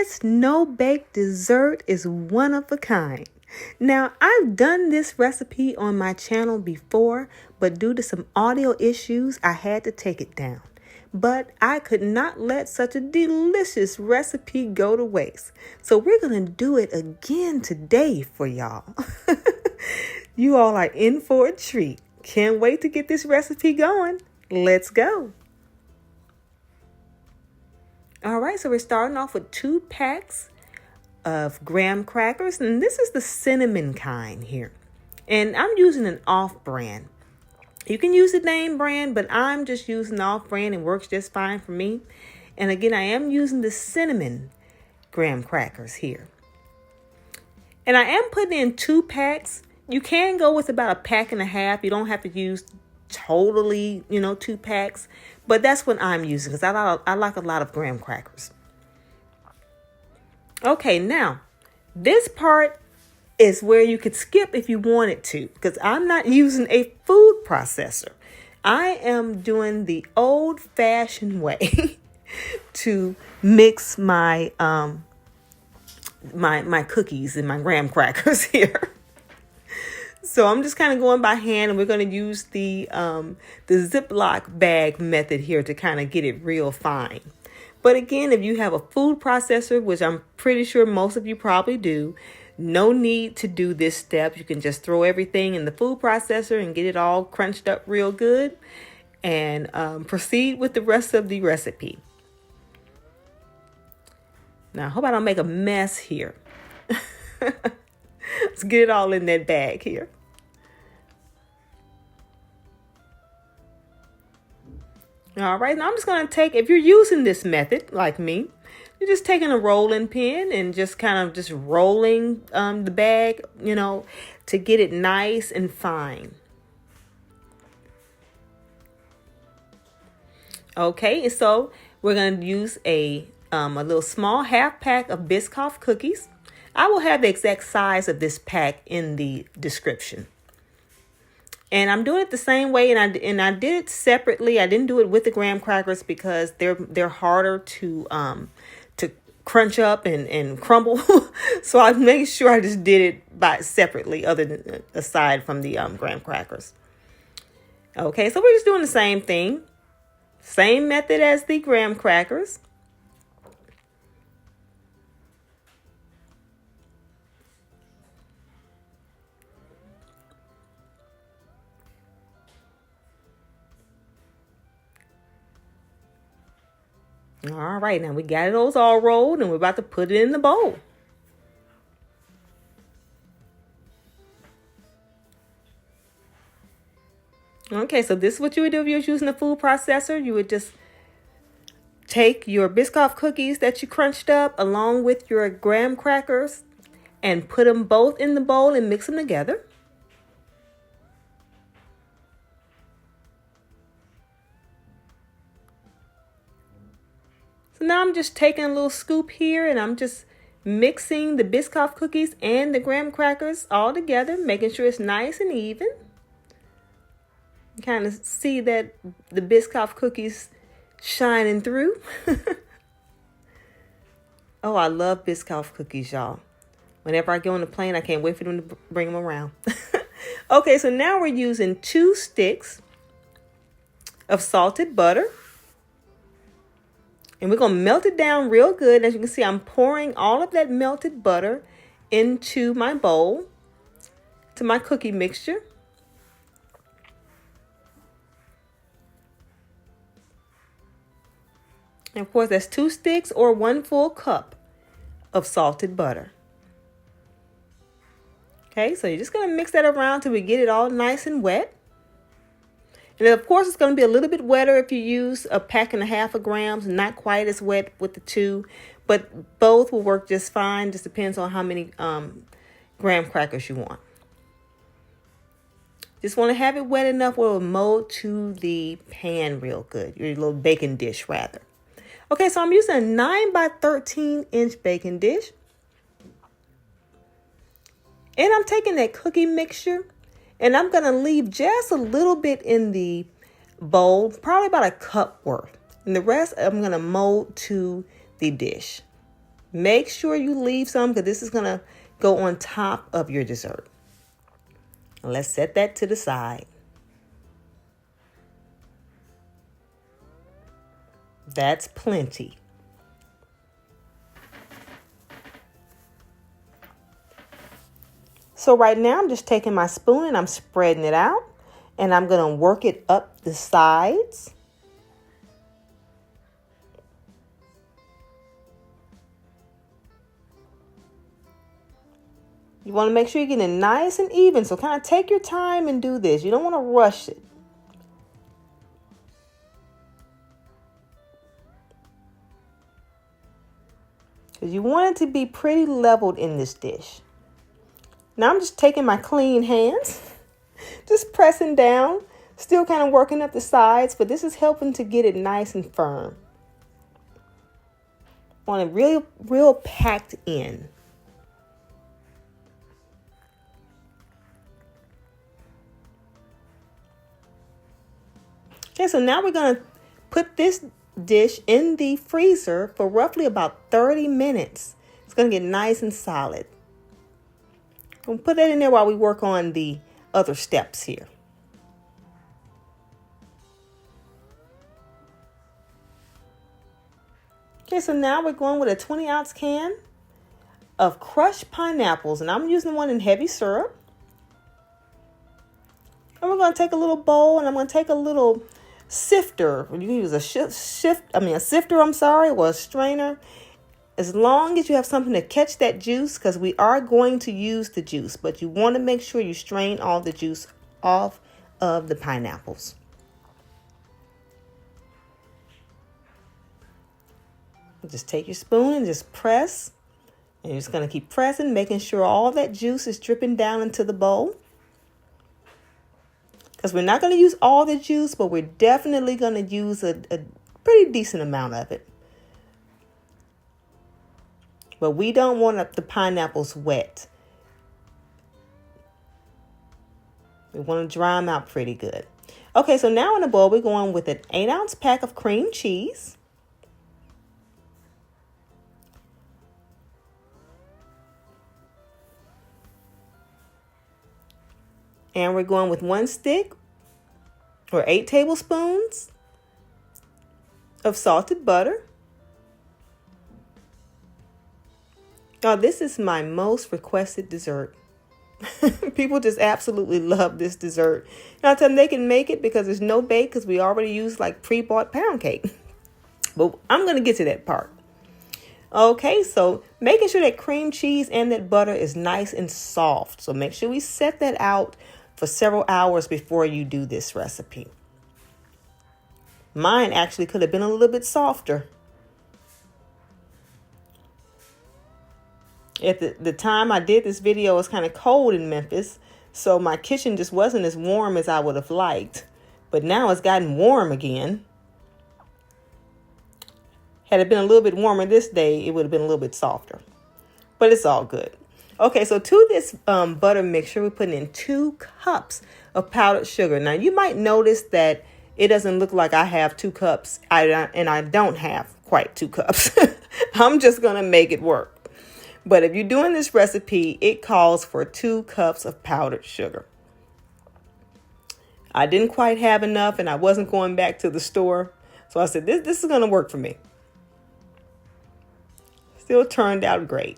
This no-bake dessert is one of a kind. Now, I've done this recipe on my channel before, but due to some audio issues, I had to take it down. But I could not let such a delicious recipe go to waste. So we're going to do it again today for y'all. You all are in for a treat. Can't wait to get this recipe going. Let's go. All right, so we're starting off with 2 packs of graham crackers, and this is the cinnamon kind here. And I'm using an off-brand. You can use the name brand, but I'm just using off-brand and works just fine for me. And again, I am using the cinnamon graham crackers here. And I am putting in 2 packs. You can go with about 1.5 packs. You don't have to use totally, 2 packs. But that's what I'm using because I like a lot of graham crackers. Okay, now, this part is where you could skip if you wanted to because I'm not using a food processor. I am doing the old-fashioned way to mix my my cookies and my graham crackers here. So I'm just kind of going by hand, and we're going to use the Ziploc bag method here to kind of get it real fine. But again, if you have a food processor, which I'm pretty sure most of you probably do, no need to do this step. You can just throw everything in the food processor and get it all crunched up real good and proceed with the rest of the recipe. Now, I hope I don't make a mess here. Let's get it all in that bag here. All right, now I'm just going to take, if you're using this method like me, you're just taking a rolling pin and just kind of just rolling the bag, to get it nice and fine. Okay, so we're going to use a little small 1/2 pack of Biscoff cookies. I will have the exact size of this pack in the description. And I'm doing it the same way, and I did it separately. I didn't do it with the graham crackers because they're harder to crunch up and crumble. So I made sure I just did it separately, aside from the graham crackers. Okay, so we're just doing the same thing, same method as the graham crackers. All right, now we got those all rolled and we're about to put it in the bowl. Okay, so this is what you would do if you were using a food processor. You would just take your Biscoff cookies that you crunched up along with your graham crackers and put them both in the bowl and mix them together. Now I'm just taking a little scoop here and I'm just mixing the Biscoff cookies and the graham crackers all together, making sure it's nice and even. You kind of see that the Biscoff cookies shining through. Oh, I love Biscoff cookies, y'all. Whenever I go on the plane, I can't wait for them to bring them around. Okay, so now we're using 2 sticks of salted butter. And we're going to melt it down real good. As you can see, I'm pouring all of that melted butter into my bowl, to my cookie mixture. And of course, that's 2 sticks or 1 full cup of salted butter. Okay, so you're just going to mix that around till we get it all nice and wet. And of course, it's going to be a little bit wetter if you use 1.5 packs of grams, not quite as wet with the 2, but both will work just fine. Just depends on how many graham crackers you want. Just want to have it wet enough where it will mold to the pan real good, your little baking dish rather. Okay, so I'm using a 9 by 13 inch baking dish. And I'm taking that cookie mixture and I'm going to leave just a little bit in the bowl, probably about 1 cup worth. And the rest I'm going to mold to the dish. Make sure you leave some because this is going to go on top of your dessert. Let's set that to the side. That's plenty. So right now I'm just taking my spoon and I'm spreading it out, and I'm going to work it up the sides. You want to make sure you're getting it nice and even. So kind of take your time and do this. You don't want to rush it. Because you want it to be pretty leveled in this dish. Now I'm just taking my clean hands, just pressing down, still kind of working up the sides, but this is helping to get it nice and firm. Want it real packed in. Okay, so now we're going to put this dish in the freezer for roughly about 30 minutes. It's going to get nice and solid. We'll put that in there while we work on the other steps here. Okay, so now we're going with a 20-ounce can of crushed pineapples, and I'm using one in heavy syrup. And we're going to take a little bowl, and I'm going to take a little sifter. You can use a sifter, or a strainer. As long as you have something to catch that juice, because we are going to use the juice, but you want to make sure you strain all the juice off of the pineapples. Just take your spoon and just press. And you're just going to keep pressing, making sure all that juice is dripping down into the bowl. Because we're not going to use all the juice, but we're definitely going to use a pretty decent amount of it. But we don't want the pineapples wet. We want to dry them out pretty good. Okay, so now in the bowl, we're going with an 8-ounce pack of cream cheese. And we're going with 1 stick or 8 tablespoons of salted butter. Now, this is my most requested dessert. People just absolutely love this dessert. Now, I tell them they can make it because there's no bake because we already use like pre-bought pound cake. But I'm going to get to that part. Okay, so making sure that cream cheese and that butter is nice and soft. So make sure we set that out for several hours before you do this recipe. Mine actually could have been a little bit softer. At the time I did this video, it was kind of cold in Memphis, so my kitchen just wasn't as warm as I would have liked. But now it's gotten warm again. Had it been a little bit warmer this day, it would have been a little bit softer. But it's all good. Okay, so to this butter mixture, we're putting in 2 cups of powdered sugar. Now, you might notice that it doesn't look like I have 2 cups, and I don't have quite 2 cups. I'm just going to make it work. But if you're doing this recipe, it calls for 2 cups of powdered sugar. I didn't quite have enough, and I wasn't going back to the store. So I said, this is going to work for me. Still turned out great.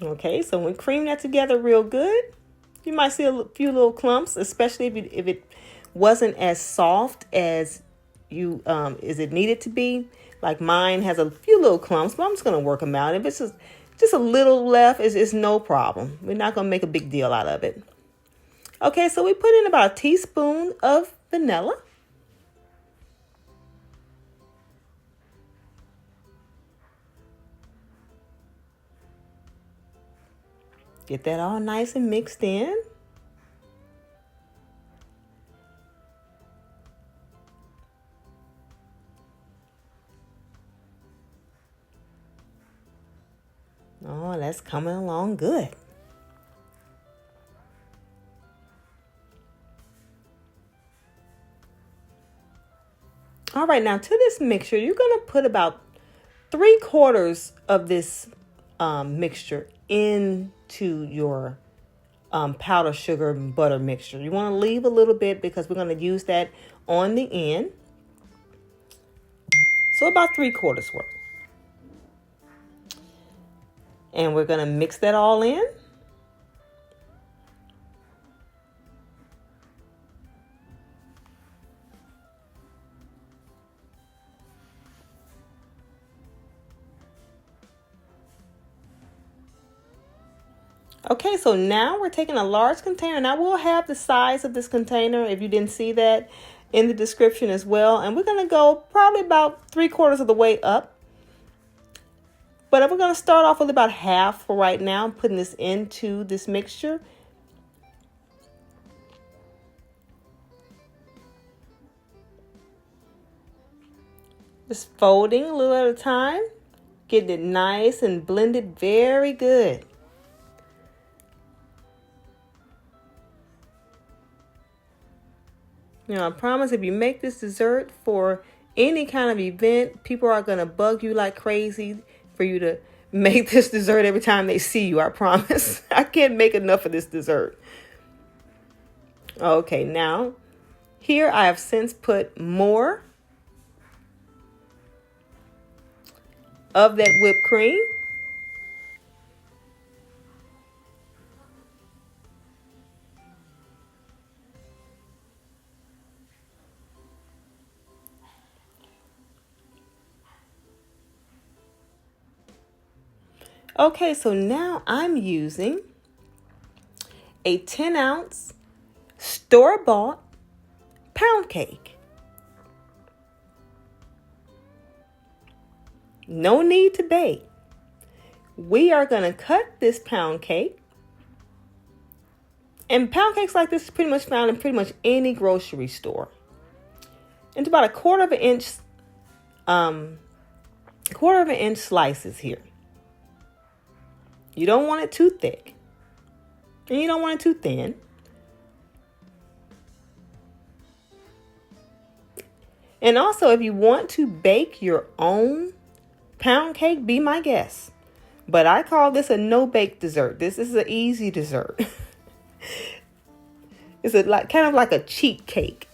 Okay, so when we cream that together real good, you might see a few little clumps, especially if it wasn't as soft as it needed to be. Like mine has a few little clumps, but I'm just going to work them out. If it's just a little left, it's no problem. We're not going to make a big deal out of it. Okay, so we put in about a teaspoon of vanilla. Get that all nice and mixed in. Oh, that's coming along good. All right, now to this mixture, you're going to put about 3/4 of this mixture into your powdered sugar and butter mixture. You want to leave a little bit because we're going to use that on the end. So about 3/4 worth. And we're going to mix that all in. Okay, so now we're taking a large container, and I will have the size of this container if you didn't see that in the description as well. And we're going to go probably about 3/4 of the way up. But we're going to start off with about half for right now, putting this into this mixture. Just folding a little at a time, getting it nice and blended very good. You know, I promise if you make this dessert for any kind of event, people are going to bug you like crazy for you to make this dessert every time they see you, I promise. I can't make enough of this dessert. Okay, now here I have since put more of that whipped cream. Okay, so now I'm using a 10-ounce store-bought pound cake. No need to bake. We are going to cut this pound cake. And pound cakes like this is pretty much found in pretty much any grocery store. It's about a quarter of an inch slices here. You don't want it too thick. And you don't want it too thin. And also, if you want to bake your own pound cake, be my guest. But I call this a no-bake dessert. This is an easy dessert. It's kind of like a cheat cake.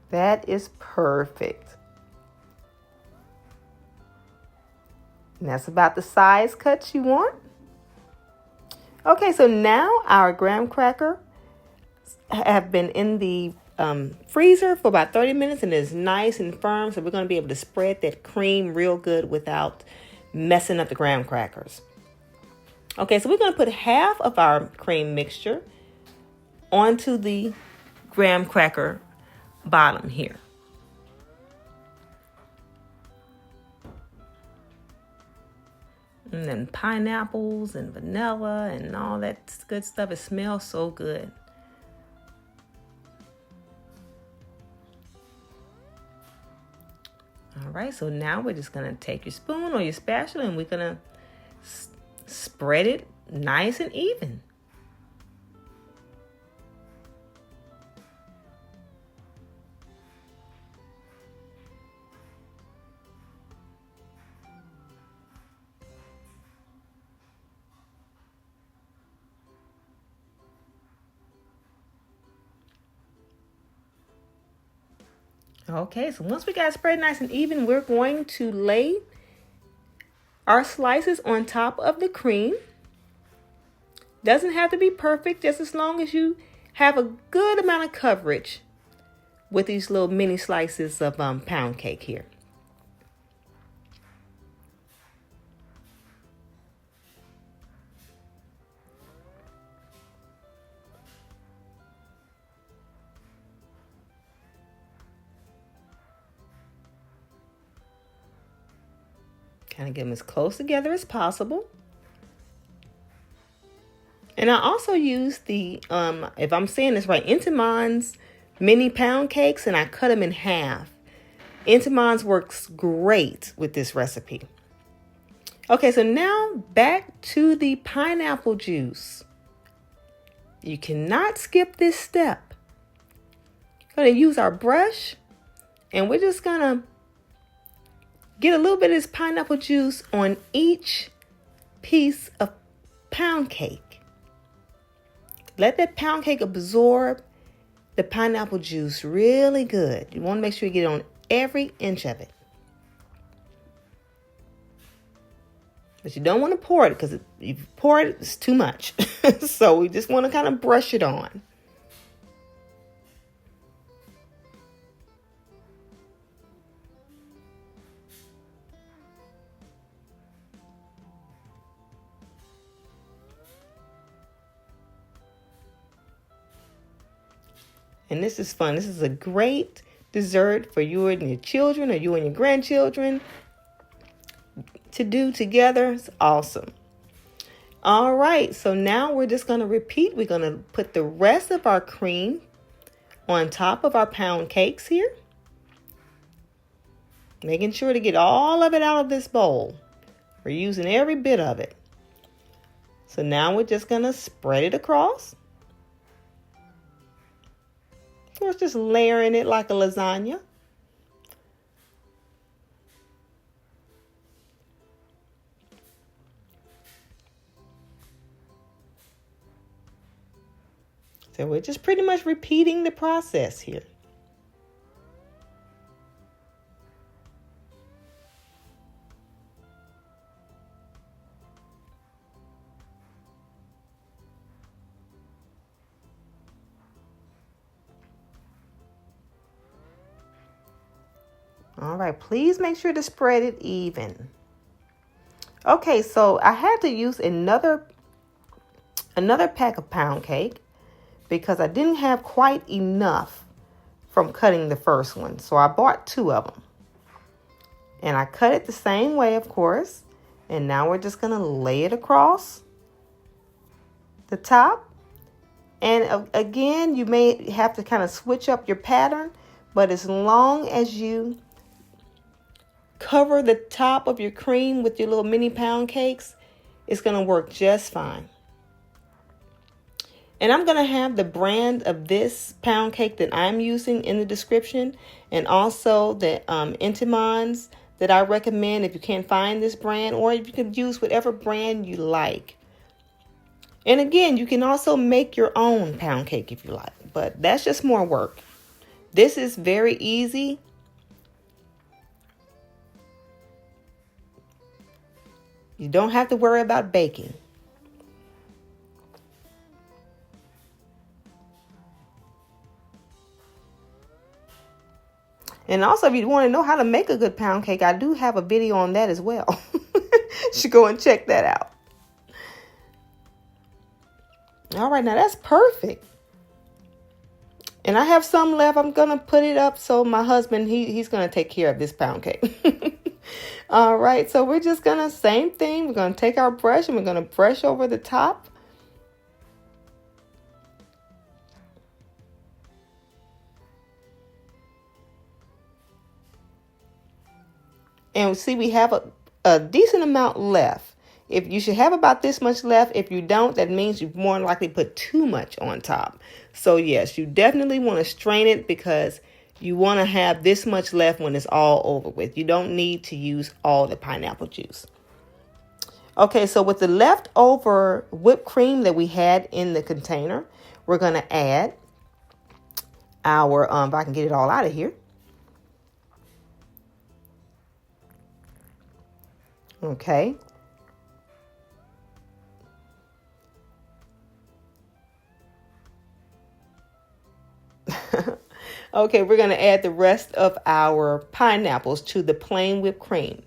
That is perfect. And that's about the size cuts you want. Okay, so now our graham cracker have been in the freezer for about 30 minutes and is nice and firm. So we're going to be able to spread that cream real good without messing up the graham crackers. Okay, so we're going to put half of our cream mixture onto the graham cracker bottom here. And then pineapples and vanilla and all that good stuff. It smells so good. All right, so now we're just going to take your spoon or your spatula and we're going to spread it nice and even. Okay, so once we got it spread nice and even, we're going to lay our slices on top of the cream. Doesn't have to be perfect, just as long as you have a good amount of coverage with these little mini slices of pound cake here. Kind of get them as close together as possible. And I also use the, if I'm saying this right, Entenmann's mini pound cakes, and I cut them in half. Entenmann's works great with this recipe. Okay, so now back to the pineapple juice. You cannot skip this step. We're going to use our brush, and we're just going to get a little bit of this pineapple juice on each piece of pound cake. Let that pound cake absorb the pineapple juice really good. You want to make sure you get on every inch of it. But you don't want to pour it, because if you pour it, it's too much. So we just want to kind of brush it on. And this is fun. This is a great dessert for you and your children, or you and your grandchildren to do together. It's awesome. All right, so now we're just going to repeat. We're going to put the rest of our cream on top of our pound cakes here, making sure to get all of it out of this bowl. We're using every bit of it. So now we're just going to spread it across. Of course, just layering it like a lasagna. So we're just pretty much repeating the process here. All right, please make sure to spread it even. Okay, so I had to use another pack of pound cake because I didn't have quite enough from cutting the first one. So I bought 2 of them. And I cut it the same way, of course. And now we're just going to lay it across the top. And again, you may have to kind of switch up your pattern, but as long as you cover the top of your cream with your little mini pound cakes, it's going to work just fine. And I'm going to have the brand of this pound cake that I'm using in the description, and also the Entenmann's that I recommend if you can't find this brand, or if you can use whatever brand you like. And again, you can also make your own pound cake if you like, but that's just more work. This is very easy. You don't have to worry about baking. And also, if you want to know how to make a good pound cake, I do have a video on that as well. You should go and check that out. All right, now that's perfect. And I have some left. I'm going to put it up so my husband, he's going to take care of this pound cake. All right, so we're just going to, same thing. We're going to take our brush and we're going to brush over the top. And see, we have a decent amount left. If you should have about this much left. If you don't, that means you more likely put too much on top. So yes, you definitely want to strain it because you want to have this much left when it's all over with. You don't need to use all the pineapple juice. Okay, so with the leftover whipped cream that we had in the container, we're going to add our, if I can get it all out of here. Okay. Okay, we're going to add the rest of our pineapples to the plain whipped cream.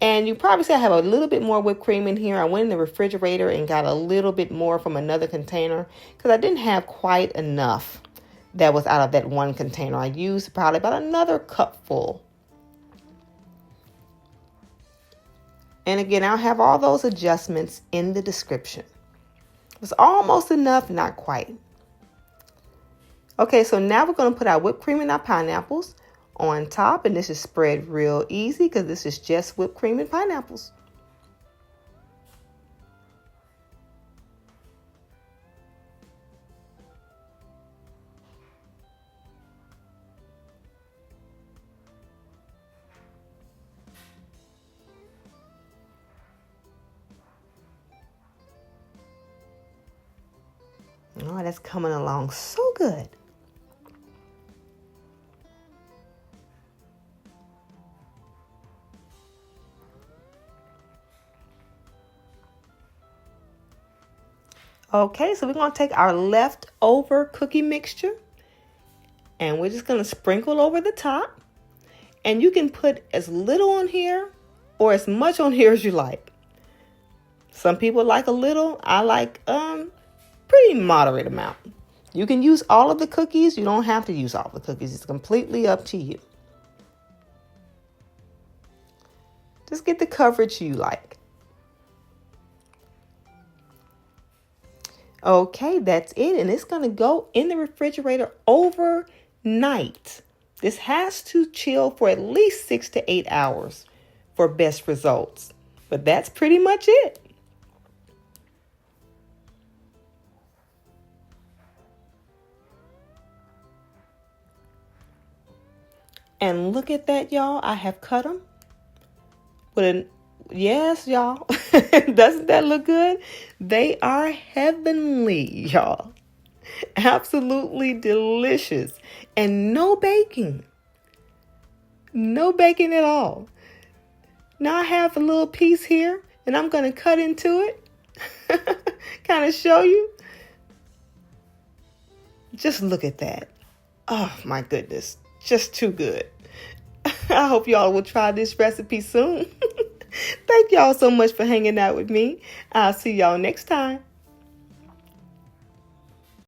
And you probably see I have a little bit more whipped cream in here. I went in the refrigerator and got a little bit more from another container because I didn't have quite enough that was out of that one container. I used probably about another cup full. And again, I'll have all those adjustments in the description. It's almost enough, not quite. Okay, so now we're going to put our whipped cream and our pineapples on top, and this is spread real easy because this is just whipped cream and pineapples. Oh, that's coming along so good. Okay, so we're going to take our leftover cookie mixture and we're just going to sprinkle over the top. And you can put as little on here or as much on here as you like. Some people like a little. I like pretty moderate amount. You can use all of the cookies. You don't have to use all the cookies. It's completely up to you. Just get the coverage you like. Okay, that's it. And it's going to go in the refrigerator overnight. This has to chill for at least 6 to 8 hours for best results. But that's pretty much it. And look at that, y'all. I have cut them yes, y'all. Doesn't that look good? They are heavenly, y'all. Absolutely delicious. And no baking. No baking at all. Now I have a little piece here and I'm going to cut into it. Kind of show you. Just look at that. Oh my goodness. Just too good. I hope y'all will try this recipe soon. Thank y'all so much for hanging out with me. I'll see y'all next time.